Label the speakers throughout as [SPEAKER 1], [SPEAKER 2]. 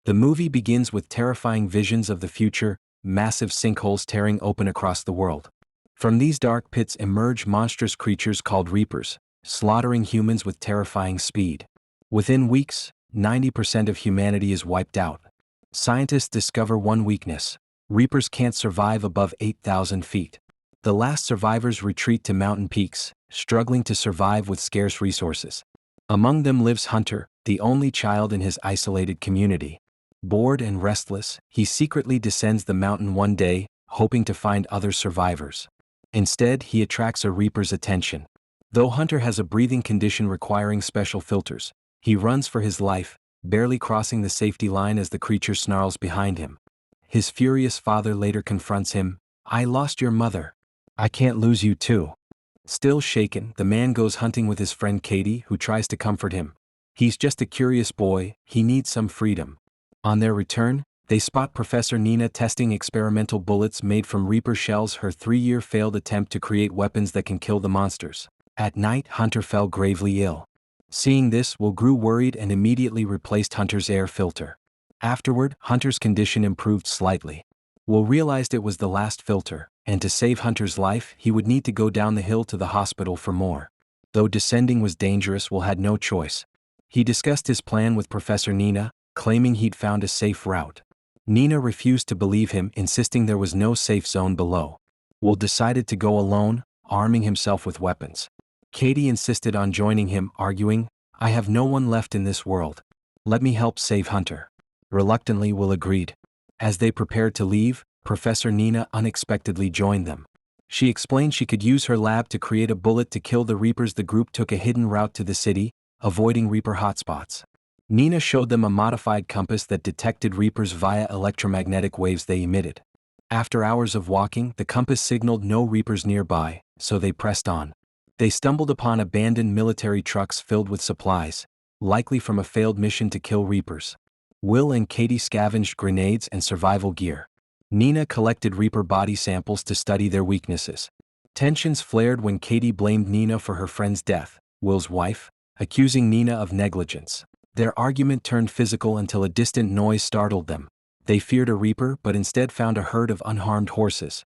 [SPEAKER 1] The movie begins with terrifying visions of the future, massive sinkholes tearing open across the world. From these dark pits emerge monstrous creatures called reapers, slaughtering humans with terrifying speed. Within weeks, 90% of humanity is wiped out. Scientists discover one weakness: reapers can't survive above 8,000 feet. The last survivors retreat to mountain peaks, struggling to survive with scarce resources. Among them lives Hunter, the only child in his isolated community. Bored and restless, he secretly descends the mountain one day, hoping to find other survivors. Instead, he attracts a reaper's attention. Though Hunter has a breathing condition requiring special filters, he runs for his life, barely crossing the safety line as the creature snarls behind him. His furious father later confronts him. "I lost your mother. I can't lose you too." Still shaken, the man goes hunting with his friend Katie, who tries to comfort him. He's just a curious boy, he needs some freedom. On their return, they spot Professor Nina testing experimental bullets made from Reaper shells, her 3-year failed attempt to create weapons that can kill the monsters. At night, Hunter fell gravely ill. Seeing this, Will grew worried and immediately replaced Hunter's air filter. Afterward, Hunter's condition improved slightly. Will realized it was the last filter, and to save Hunter's life, he would need to go down the hill to the hospital for more. Though descending was dangerous, Will had no choice. He discussed his plan with Professor Nina, claiming he'd found a safe route. Nina refused to believe him, insisting there was no safe zone below. Will decided to go alone, arming himself with weapons. Katie insisted on joining him, arguing, "I have no one left in this world. Let me help save Hunter." Reluctantly, Will agreed. As they prepared to leave, Professor Nina unexpectedly joined them. She explained she could use her lab to create a bullet to kill the Reapers. The group took a hidden route to the city, avoiding Reaper hotspots. Nina showed them a modified compass that detected Reapers via electromagnetic waves they emitted. After hours of walking, the compass signaled no Reapers nearby, so they pressed on. They stumbled upon abandoned military trucks filled with supplies, likely from a failed mission to kill Reapers. Will and Katie scavenged grenades and survival gear. Nina collected Reaper body samples to study their weaknesses. Tensions flared when Katie blamed Nina for her friend's death, Will's wife, accusing Nina of negligence. Their argument turned physical until a distant noise startled them. They feared a Reaper but instead found a herd of unharmed horses.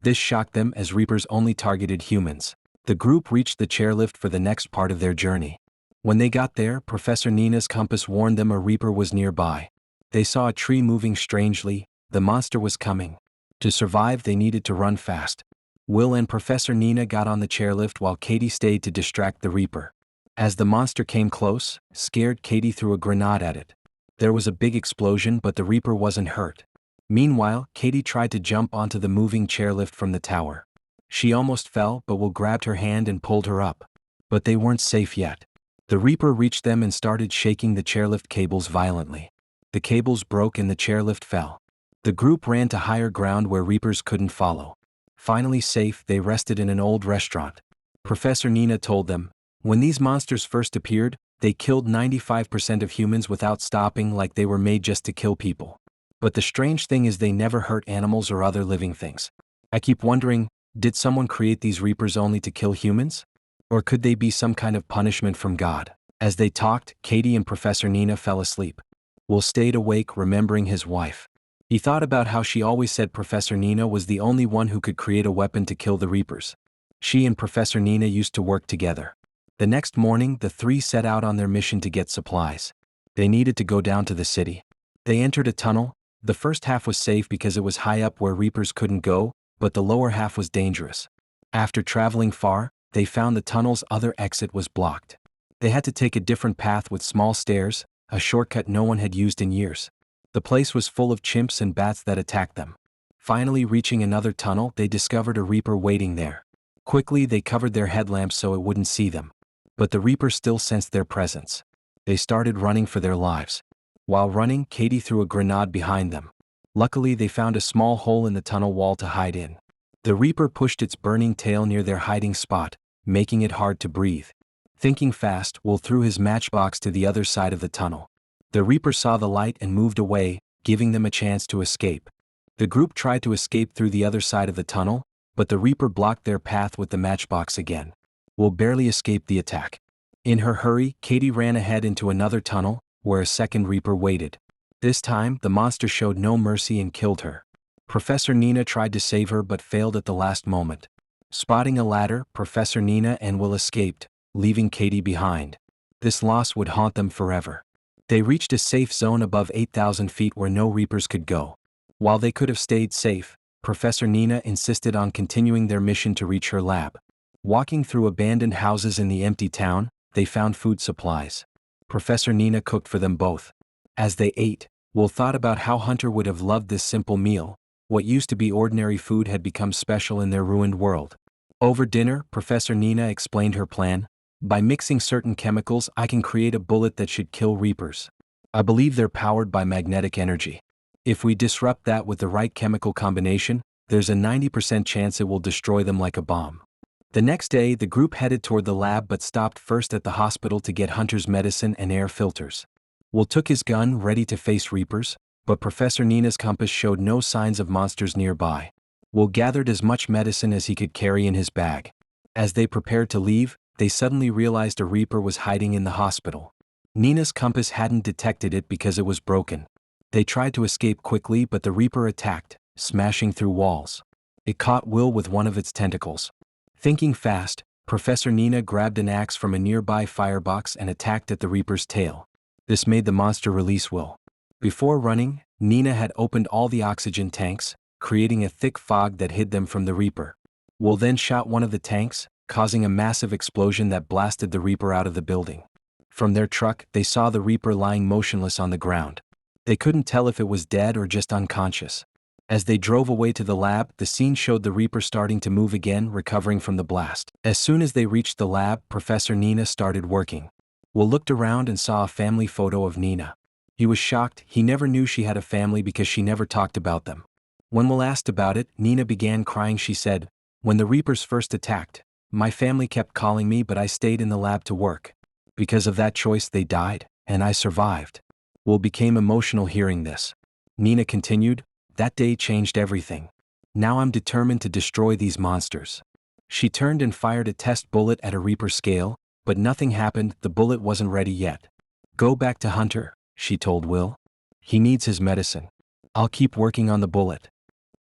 [SPEAKER 1] This shocked them, as Reapers only targeted humans. The group reached the chairlift for the next part of their journey. When they got there, Professor Nina's compass warned them a Reaper was nearby. They saw a tree moving strangely. The monster was coming. To survive, they needed to run fast. Will and Professor Nina got on the chairlift while Katie stayed to distract the Reaper. As the monster came close, scared, Katie threw a grenade at it. There was a big explosion, but the Reaper wasn't hurt. Meanwhile, Katie tried to jump onto the moving chairlift from the tower. She almost fell, but Will grabbed her hand and pulled her up. But they weren't safe yet. The Reaper reached them and started shaking the chairlift cables violently. The cables broke and the chairlift fell. The group ran to higher ground where Reapers couldn't follow. Finally safe, they rested in an old restaurant. Professor Nina told them, "When these monsters first appeared, they killed 95% of humans without stopping, like they were made just to kill people. But the strange thing is they never hurt animals or other living things. I keep wondering, did someone create these Reapers only to kill humans? Or could they be some kind of punishment from God?" As they talked, Katie and Professor Nina fell asleep. Will stayed awake, remembering his wife. He thought about how she always said Professor Nina was the only one who could create a weapon to kill the Reapers. She and Professor Nina used to work together. The next morning, the three set out on their mission to get supplies. They needed to go down to the city. They entered a tunnel. The first half was safe because it was high up where Reapers couldn't go, but the lower half was dangerous. After traveling far, they found the tunnel's other exit was blocked. They had to take a different path with small stairs, a shortcut no one had used in years. The place was full of chimps and bats that attacked them. Finally reaching another tunnel, they discovered a Reaper waiting there. Quickly they covered their headlamps so it wouldn't see them. But the Reaper still sensed their presence. They started running for their lives. While running, Katie threw a grenade behind them. Luckily they found a small hole in the tunnel wall to hide in. The Reaper pushed its burning tail near their hiding spot, making it hard to breathe. Thinking fast, Will threw his matchbox to the other side of the tunnel. The Reaper saw the light and moved away, giving them a chance to escape. The group tried to escape through the other side of the tunnel, but the Reaper blocked their path with the matchbox again. Will barely escaped the attack. In her hurry, Katie ran ahead into another tunnel, where a second Reaper waited. This time, the monster showed no mercy and killed her. Professor Nina tried to save her but failed at the last moment. Spotting a ladder, Professor Nina and Will escaped, leaving Katie behind. This loss would haunt them forever. They reached a safe zone above 8,000 feet where no Reapers could go. While they could have stayed safe, Professor Nina insisted on continuing their mission to reach her lab. Walking through abandoned houses in the empty town, they found food supplies. Professor Nina cooked for them both. As they ate, Will thought about how Hunter would have loved this simple meal. What used to be ordinary food had become special in their ruined world. Over dinner, Professor Nina explained her plan. By mixing certain chemicals, I can create a bullet that should kill Reapers. I believe they're powered by magnetic energy. If we disrupt that with the right chemical combination, there's a 90% chance it will destroy them like a bomb. The next day, the group headed toward the lab but stopped first at the hospital to get Hunter's medicine and air filters. Will took his gun ready to face Reapers, but Professor Nina's compass showed no signs of monsters nearby. Will gathered as much medicine as he could carry in his bag. As they prepared to leave, they suddenly realized a Reaper was hiding in the hospital. Nina's compass hadn't detected it because it was broken. They tried to escape quickly but the Reaper attacked, smashing through walls. It caught Will with one of its tentacles. Thinking fast, Professor Nina grabbed an axe from a nearby firebox and attacked at the Reaper's tail. This made the monster release Will. Before running, Nina had opened all the oxygen tanks, creating a thick fog that hid them from the Reaper. Will then shot one of the tanks, causing a massive explosion that blasted the Reaper out of the building. From their truck, they saw the Reaper lying motionless on the ground. They couldn't tell if it was dead or just unconscious. As they drove away to the lab, the scene showed the Reaper starting to move again, recovering from the blast. As soon as they reached the lab, Professor Nina started working. Will looked around and saw a family photo of Nina. He was shocked. He never knew she had a family because she never talked about them. When Will asked about it, Nina began crying. She said, "When the Reapers first attacked, my family kept calling me but I stayed in the lab to work. Because of that choice they died, and I survived." Will became emotional hearing this. Nina continued, "That day changed everything. Now I'm determined to destroy these monsters." She turned and fired a test bullet at a Reaper scale, but nothing happened. The bullet wasn't ready yet. "Go back to Hunter," she told Will. "He needs his medicine. I'll keep working on the bullet."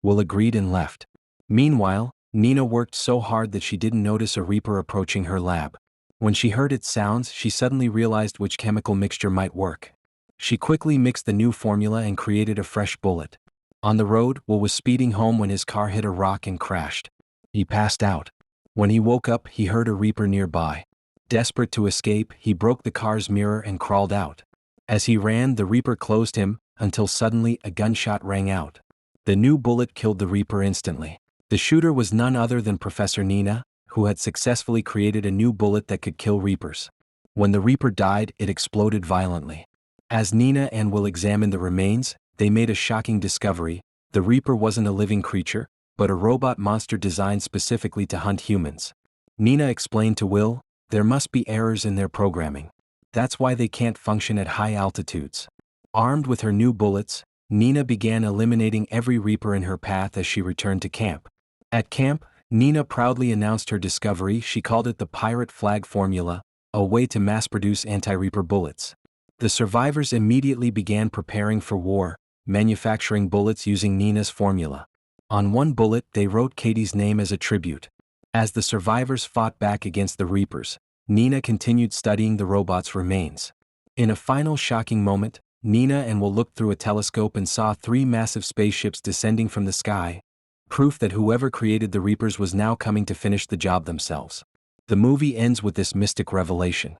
[SPEAKER 1] Will agreed and left. Meanwhile, Nina worked so hard that she didn't notice a Reaper approaching her lab. When she heard its sounds, she suddenly realized which chemical mixture might work. She quickly mixed the new formula and created a fresh bullet. On the road, Will was speeding home when his car hit a rock and crashed. He passed out. When he woke up, he heard a Reaper nearby. Desperate to escape, he broke the car's mirror and crawled out. As he ran, the Reaper closed him, until suddenly a gunshot rang out. The new bullet killed the Reaper instantly. The shooter was none other than Professor Nina, who had successfully created a new bullet that could kill Reapers. When the Reaper died, it exploded violently. As Nina and Will examined the remains, they made a shocking discovery. The Reaper wasn't a living creature, but a robot monster designed specifically to hunt humans. Nina explained to Will, there must be errors in their programming. That's why they can't function at high altitudes. Armed with her new bullets, Nina began eliminating every Reaper in her path as she returned to camp. At camp, Nina proudly announced her discovery. She called it the Pirate Flag Formula, a way to mass-produce anti-Reaper bullets. The survivors immediately began preparing for war, manufacturing bullets using Nina's formula. On one bullet, they wrote Katie's name as a tribute. As the survivors fought back against the Reapers, Nina continued studying the robot's remains. In a final shocking moment, Nina and Will looked through a telescope and saw 3 massive spaceships descending from the sky, proof that whoever created the Reapers was now coming to finish the job themselves. The movie ends with this mystic revelation.